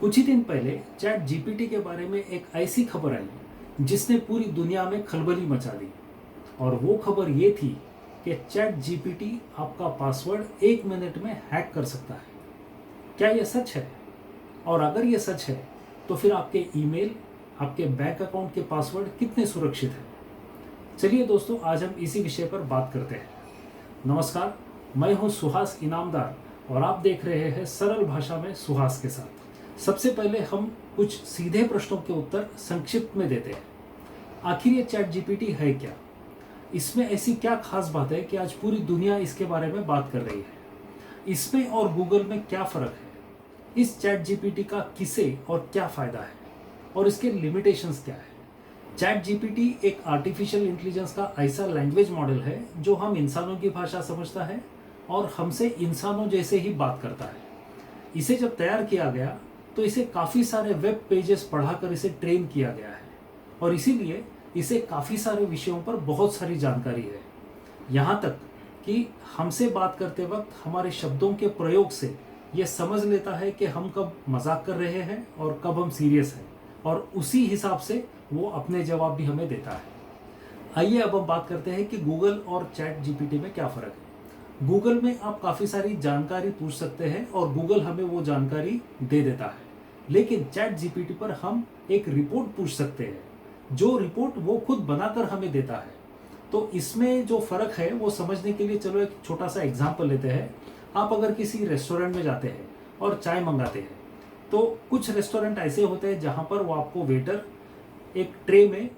कुछ ही दिन पहले चैट जीपीटी के बारे में एक ऐसी खबर आई जिसने पूरी दुनिया में खलबली मचा दी। और वो खबर ये थी कि चैट जीपीटी आपका पासवर्ड 1 मिनट में हैक कर सकता है। क्या यह सच है? और अगर ये सच है तो फिर आपके ईमेल, आपके बैंक अकाउंट के पासवर्ड कितने सुरक्षित हैं? चलिए दोस्तों, आज हम इसी विषय पर बात करते हैं। नमस्कार, मैं हूं सुहास इनामदार और आप देख रहे हैं सरल भाषा में सुहास के साथ। सबसे पहले हम कुछ सीधे प्रश्नों के उत्तर संक्षिप्त में देते हैं। आखिर ये चैट जीपीटी है क्या? इसमें ऐसी क्या खास बात है कि आज पूरी दुनिया इसके बारे में बात कर रही है? इसमें और गूगल में क्या फर्क है? इस चैट जीपीटी का किसे और क्या फायदा है और इसके लिमिटेशंस क्या है? चैट जीपीटी एक आर्टिफिशियल इंटेलिजेंस का ऐसा लैंग्वेज मॉडल है जो हम इंसानों की भाषा समझता है और हमसे इंसानों जैसे ही बात करता है। इसे जब तैयार किया गया तो इसे काफ़ी सारे वेब पेजेस पढ़ाकर इसे ट्रेन किया गया है और इसीलिए इसे काफ़ी सारे विषयों पर बहुत सारी जानकारी है। यहाँ तक कि हमसे बात करते वक्त हमारे शब्दों के प्रयोग से यह समझ लेता है कि हम कब मजाक कर रहे हैं और कब हम सीरियस हैं, और उसी हिसाब से वो अपने जवाब भी हमें देता है। आइए अब हम बात करते हैं कि गूगल और चैट जीपीटी में क्या फ़र्क है। गूगल में आप काफ़ी सारी जानकारी पूछ सकते हैं और गूगल हमें वो जानकारी दे देता है, लेकिन चैट जीपीटी पर हम एक रिपोर्ट पूछ सकते हैं जो रिपोर्ट वो खुद बनाकर हमें देता है। तो इसमें जो फ़र्क है वो समझने के लिए चलो एक छोटा सा एग्जाम्पल लेते हैं। आप अगर किसी रेस्टोरेंट में जाते हैं और चाय मंगाते हैं तो कुछ रेस्टोरेंट ऐसे होते हैं जहाँ पर वो आपको वेटर एक ट्रे में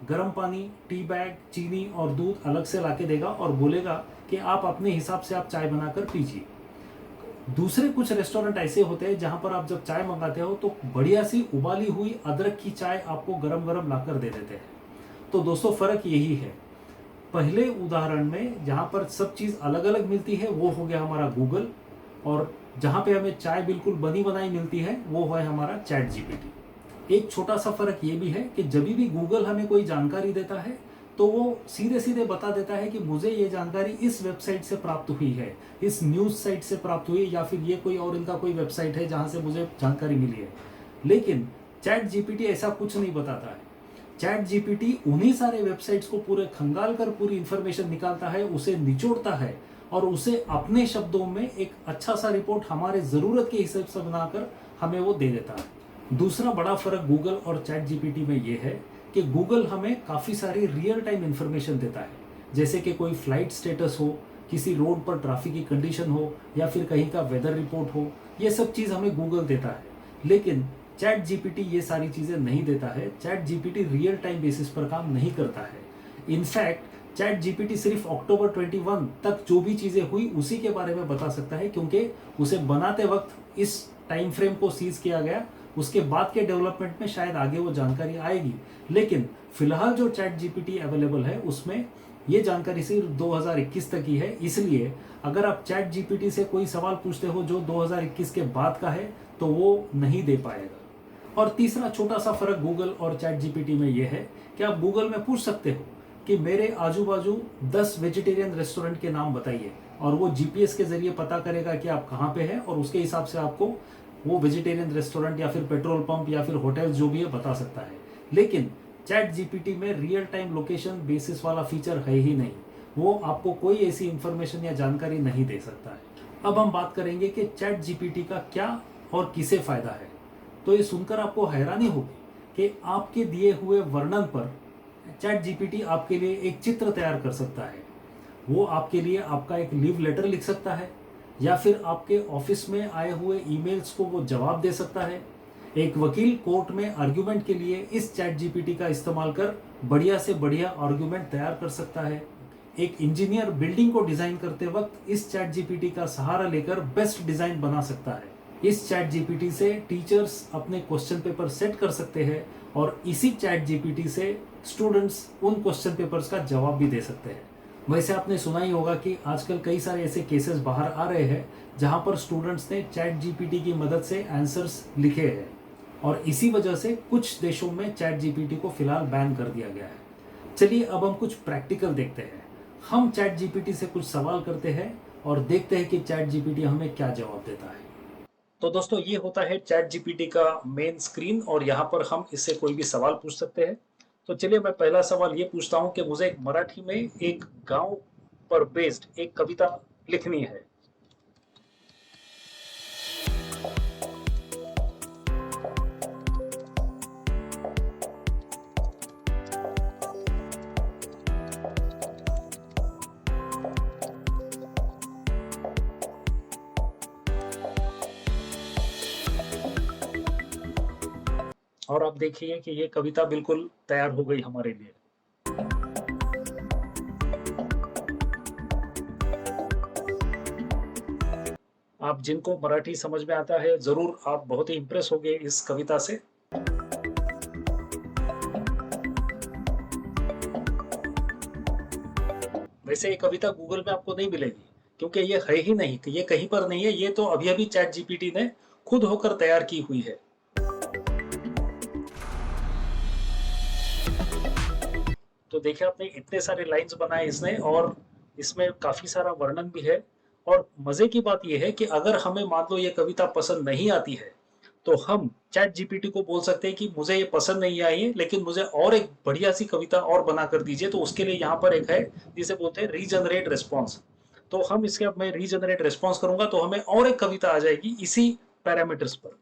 गर्म पानी, टी बैग, चीनी और दूध अलग से लाके देगा और बोलेगा कि आप अपने हिसाब से आप चाय बनाकर पीजिए। दूसरे कुछ रेस्टोरेंट ऐसे होते हैं जहां पर आप जब चाय मंगाते हो तो बढ़िया सी उबाली हुई अदरक की चाय आपको गरम गरम लाकर दे देते हैं। तो दोस्तों, फर्क यही है। पहले उदाहरण में जहां पर सब चीज़ अलग अलग मिलती है वो हो गया हमारा गूगल, और जहां पे हमें चाय बिल्कुल बनी बनाई मिलती है वो है हमारा चैट जीपीटी। एक छोटा सा फर्क ये भी है कि जब भी गूगल हमें कोई जानकारी देता है तो वो सीधे सीधे बता देता है कि मुझे ये जानकारी इस वेबसाइट से प्राप्त हुई है, इस न्यूज़ साइट से प्राप्त हुई, या फिर ये कोई और इनका कोई वेबसाइट है जहां से मुझे जानकारी मिली है। लेकिन चैट जीपीटी ऐसा कुछ नहीं बताता है। चैट जीपीटी उन्हीं सारे वेबसाइट्स को पूरे खंगाल कर पूरी इंफॉर्मेशन निकालता है, उसे निचोड़ता है और उसे अपने शब्दों में एक अच्छा सा रिपोर्ट हमारे ज़रूरत के हिसाब से बनाकर हमें वो दे देता है। दूसरा बड़ा फर्क गूगल और चैट जीपीटी में ये है कि गूगल हमें काफ़ी सारी रियल टाइम इन्फॉर्मेशन देता है, जैसे कि कोई फ्लाइट स्टेटस हो, किसी रोड पर ट्रैफिक की कंडीशन हो, या फिर कहीं का वेदर रिपोर्ट हो। ये सब चीज़ हमें गूगल देता है, लेकिन चैट जीपीटी ये सारी चीज़ें नहीं देता है। Chat GPT real time basis पर काम नहीं करता है। इनफैक्ट चैट जीपीटी सिर्फ अक्टूबर 21 तक जो भी चीज़ें हुई उसी के बारे में बता सकता है, क्योंकि उसे बनाते वक्त इस टाइम फ्रेम को सीज किया गया। उसके बाद के डेवलपमेंट में शायद आगे वो जानकारी आएगी, लेकिन फिलहाल जो चैट जीपीटी अवेलेबल है उसमें ये जानकारी सिर्फ 2021 तक ही है। इसलिए अगर आप चैट जीपीटी से कोई सवाल पूछते हो जो 2021 के बाद का है तो वो नहीं दे पाएगा। और तीसरा छोटा सा फर्क गूगल और चैट जीपीटी में ये है कि आप गूगल में पूछ सकते हो कि मेरे आजू बाजू 10 वेजिटेरियन रेस्टोरेंट के नाम बताइए, और वो जीपीएस के जरिए पता करेगा कि आप कहाँ पे हैं और उसके हिसाब से आपको वो वेजिटेरियन रेस्टोरेंट या फिर पेट्रोल पंप या फिर होटल जो भी है बता सकता है। लेकिन चैट जीपीटी में रियल टाइम लोकेशन बेसिस वाला फीचर है ही नहीं। वो आपको कोई ऐसी इंफॉर्मेशन या जानकारी नहीं दे सकता है। अब हम बात करेंगे कि चैट जीपीटी का क्या और किसे फायदा है। तो ये सुनकर आपको हैरानी होगी कि आपके दिए हुए वर्णन पर चैट जीपीटी आपके लिए एक चित्र तैयार कर सकता है। वो आपके लिए आपका एक लीव लेटर लिख सकता है, या फिर आपके ऑफिस में आए हुए ईमेल्स को वो जवाब दे सकता है। एक वकील कोर्ट में आर्ग्यूमेंट के लिए इस चैट जीपीटी का इस्तेमाल कर बढ़िया से बढ़िया आर्ग्यूमेंट तैयार कर सकता है। एक इंजीनियर बिल्डिंग को डिजाइन करते वक्त इस चैट जीपीटी का सहारा लेकर बेस्ट डिजाइन बना सकता है। इस चैट जीपीटी से टीचर्स अपने क्वेश्चन पेपर सेट कर सकते हैं और इसी चैट जीपीटी से स्टूडेंट्स उन क्वेश्चन पेपर्स का जवाब भी दे सकते हैं। वैसे आपने सुना ही होगा कि आजकल कई सारे ऐसे केसेस बाहर आ रहे हैं जहां पर स्टूडेंट्स ने चैट जीपीटी की मदद से आंसर्स लिखे हैं, और इसी वजह से कुछ देशों में चैट जीपीटी को फिलहाल बैन कर दिया गया है। चलिए अब हम कुछ प्रैक्टिकल देखते हैं। हम चैट जीपीटी से कुछ सवाल करते हैं और देखते हैं कि चैट जीपीटी हमें क्या जवाब देता है। तो दोस्तों ये होता है चैट जीपीटी का मेन स्क्रीन और यहाँ पर हम इससे कोई भी सवाल पूछ सकते हैं। तो चलिए मैं पहला सवाल ये पूछता हूँ कि मुझे एक मराठी में एक गांव पर बेस्ड एक कविता लिखनी है। और आप देखिए कि ये कविता बिल्कुल तैयार हो गई हमारे लिए। आप जिनको मराठी समझ में आता है जरूर आप बहुत ही इंप्रेस होंगे इस कविता से। वैसे ये कविता गूगल में आपको नहीं मिलेगी क्योंकि ये है ही नहीं, ये कहीं पर नहीं है, ये तो अभी अभी चैट जीपीटी ने खुद होकर तैयार की हुई है। तो देखिए आपने इतने सारे लाइंस बनाए इसने और इसमें काफी सारा वर्णन भी है। और मजे की बात यह है कि अगर हमें मान लो ये कविता पसंद नहीं आती है तो हम चैट जीपीटी को बोल सकते हैं कि मुझे ये पसंद नहीं आई है लेकिन मुझे और एक बढ़िया सी कविता और बना कर दीजिए। तो उसके लिए यहाँ पर एक है जिसे बोलते हैं रीजनरेट रिस्पॉन्स। तो हम इसके अब मैं रीजनरेट रिस्पॉन्स करूंगा तो हमें और एक कविता आ जाएगी इसी पैरामीटर्स पर।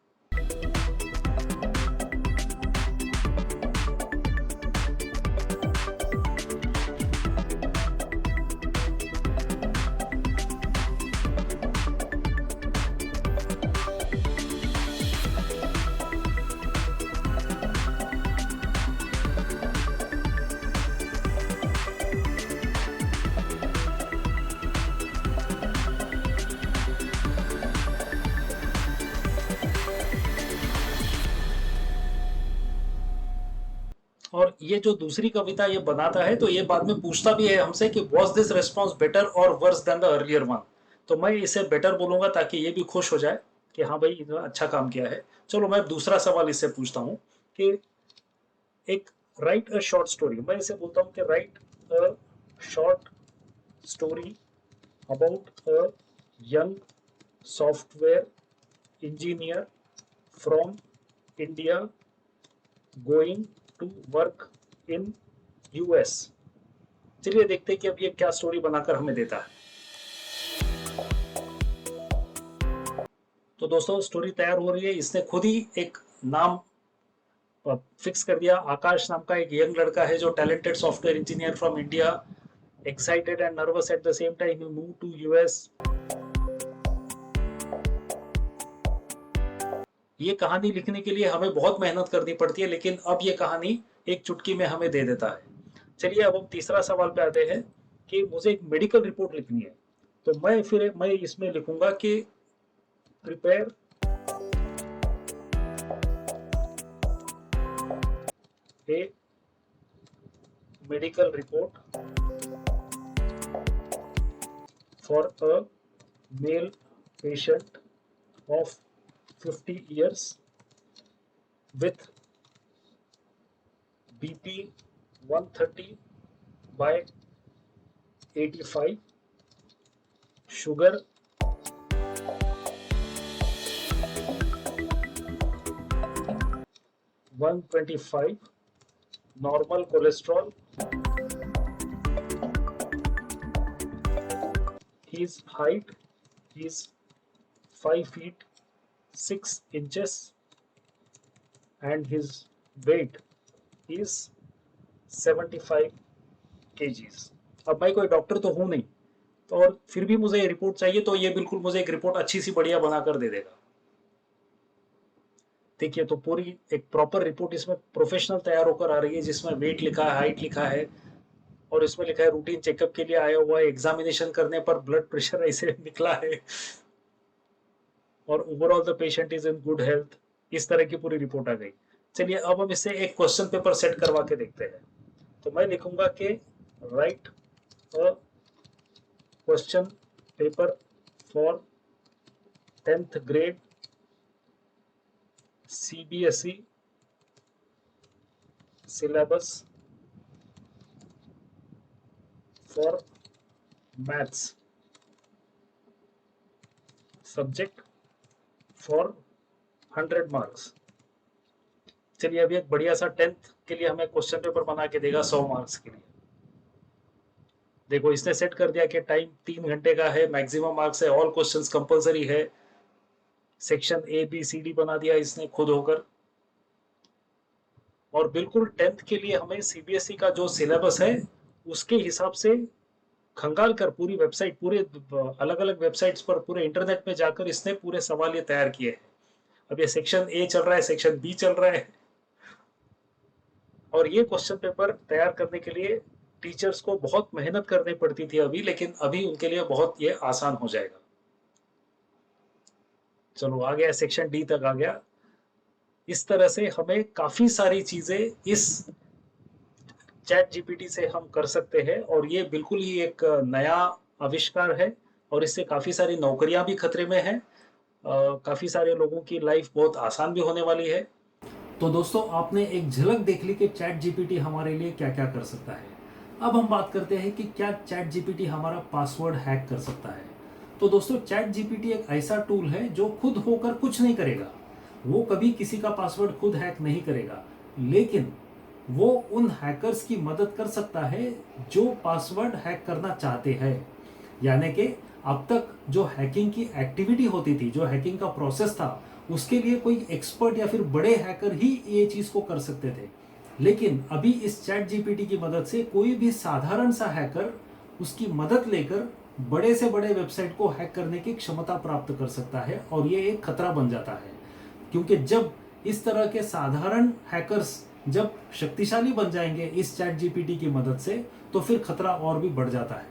और ये जो दूसरी कविता ये बनाता है तो ये बाद में पूछता भी है हमसे कि वॉज दिस रिस्पॉन्स बेटर और worse than the earlier one. तो मैं इसे बेटर बोलूंगा ताकि ये भी खुश हो जाए कि हाँ भाई इन्होंने अच्छा काम किया है। चलो मैं दूसरा सवाल इससे पूछता हूँ कि एक राइट अ शॉर्ट स्टोरी, मैं इसे बोलता हूँ कि write a short story about a young software engineer from India going to work in US. चलिए देखते हैं कि अब ये क्या स्टोरी बनाकर हमें देता है। तो दोस्तों स्टोरी तैयार हो रही है, इसने खुद ही एक नाम फिक्स कर दिया। आकाश नाम का एक यंग लड़का है जो talented software engineer from India, excited and nervous at the same time he move to US. ये कहानी लिखने के लिए हमें बहुत मेहनत करनी पड़ती है लेकिन अब ये कहानी एक चुटकी में हमें दे देता है। चलिए अब हम तीसरा सवाल पे आते हैं कि मुझे एक मेडिकल रिपोर्ट लिखनी है। तो मैं इसमें लिखूंगा कि prepare a medical report for a male patient of 50 years with BP 130 by 85, sugar 125, normal cholesterol, his height is 5 feet 6 inches and his weight is 75 kgs। अब मैं कोई डॉक्टर तो हूं नहीं तो और फिर भी मुझे ये रिपोर्ट चाहिए तो ये बिल्कुल मुझे एक रिपोर्ट अच्छी सी बढ़िया बनाकर दे देगा। देखिए तो पूरी एक प्रॉपर रिपोर्ट इसमें प्रोफेशनल तैयार होकर आ रही है जिसमें वेट लिखा है, हाइट लिखा है और इसमें लिखा है रूटीन चेकअप के लिए आया हुआ है, एग्जामिनेशन करने पर ब्लड प्रेशर ऐसे निकला है और overall the patient is in good health. इस तरह की पूरी रिपोर्ट आ गई। चलिए अब हम इससे एक क्वेश्चन पेपर सेट करवा के देखते हैं। तो मैं लिखूंगा कि write a question paper for 10th grade CBSE syllabus for maths subject for 100 marks. चलिए अभी एक बढ़िया सा 10th के लिए हमें क्वेश्चन पेपर बना के देगा 100 मार्क्स के लिए। देखो इसने सेट कर दिया कि टाइम 3 घंटे का है, मैक्सिमम मार्क्स है, ऑल क्वेश्चंस कंपलसरी है, सेक्शन ABCD बना दिया इसने खुद होकर। और बिल्कुल 10th के लिए हमें CBSE का जो सिलेबस है उसके हिसाब से खंगाल कर पूरी वेबसाइट, पूरे अलग अलग वेबसाइट्स पर पूरे इंटरनेट में जाकर इसने पूरे सवाल ये तैयार किए हैं। अब ये सेक्शन A चल रहा है, सेक्शन B चल रहा है, और ये क्वेश्चन पेपर तैयार करने के लिए टीचर्स को बहुत मेहनत करनी पड़ती थी अभी, लेकिन अभी उनके लिए बहुत ये आसान हो जाएगा। चलो आ गया, सेक्शन D तक आ गया। इस तरह से हमें काफी सारी चीजें इस चैट जीपीटी से हम कर सकते हैं, और ये बिल्कुल ही एक नया आविष्कार है, और इससे काफी सारी नौकरियां भी खतरे में हैं। काफी सारे लोगों की लाइफ बहुत आसान भी होने वाली है। तो दोस्तों आपने एक झलक देख ली कि चैट जीपीटी हमारे लिए क्या क्या कर सकता है। अब हम बात करते हैं कि क्या चैट जीपीटी हमारा पासवर्ड हैक कर सकता है। तो दोस्तों चैट जीपीटी एक ऐसा टूल है जो खुद होकर कुछ नहीं करेगा, वो कभी किसी का पासवर्ड खुद हैक नहीं करेगा, लेकिन वो उन हैकर्स की मदद कर सकता है जो पासवर्ड हैक करना चाहते हैं। यानी कि अब तक जो हैकिंग की एक्टिविटी होती थी, जो हैकिंग का प्रोसेस था, उसके लिए कोई एक्सपर्ट या फिर बड़े हैकर ही ये चीज को कर सकते थे। लेकिन अभी इस चैट जीपीटी की मदद से कोई भी साधारण सा हैकर उसकी मदद लेकर बड़े से बड़े वेबसाइट को हैक करने की क्षमता प्राप्त कर सकता है, और ये एक खतरा बन जाता है। क्योंकि जब इस तरह के साधारण हैकर्स जब शक्तिशाली बन जाएंगे इस चैट जीपीटी की मदद से, तो फिर खतरा और भी बढ़ जाता है।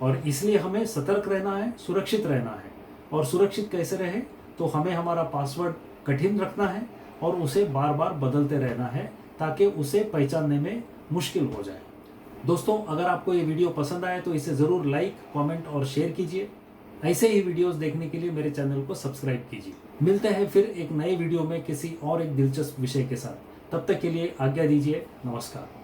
और इसलिए हमें सतर्क रहना है, सुरक्षित रहना है। और सुरक्षित कैसे रहे, तो हमें हमारा पासवर्ड कठिन रखना है और उसे बार बार बदलते रहना है, ताकि उसे पहचानने में मुश्किल हो जाए। दोस्तों अगर आपको ये वीडियो पसंद आए तो इसे ज़रूर लाइक, कमेंट और शेयर कीजिए। ऐसे ही वीडियोस देखने के लिए मेरे चैनल को सब्सक्राइब कीजिए। मिलते हैं फिर एक नए वीडियो में किसी और एक दिलचस्प विषय के साथ। तब तक के लिए आज्ञा दीजिए। नमस्कार।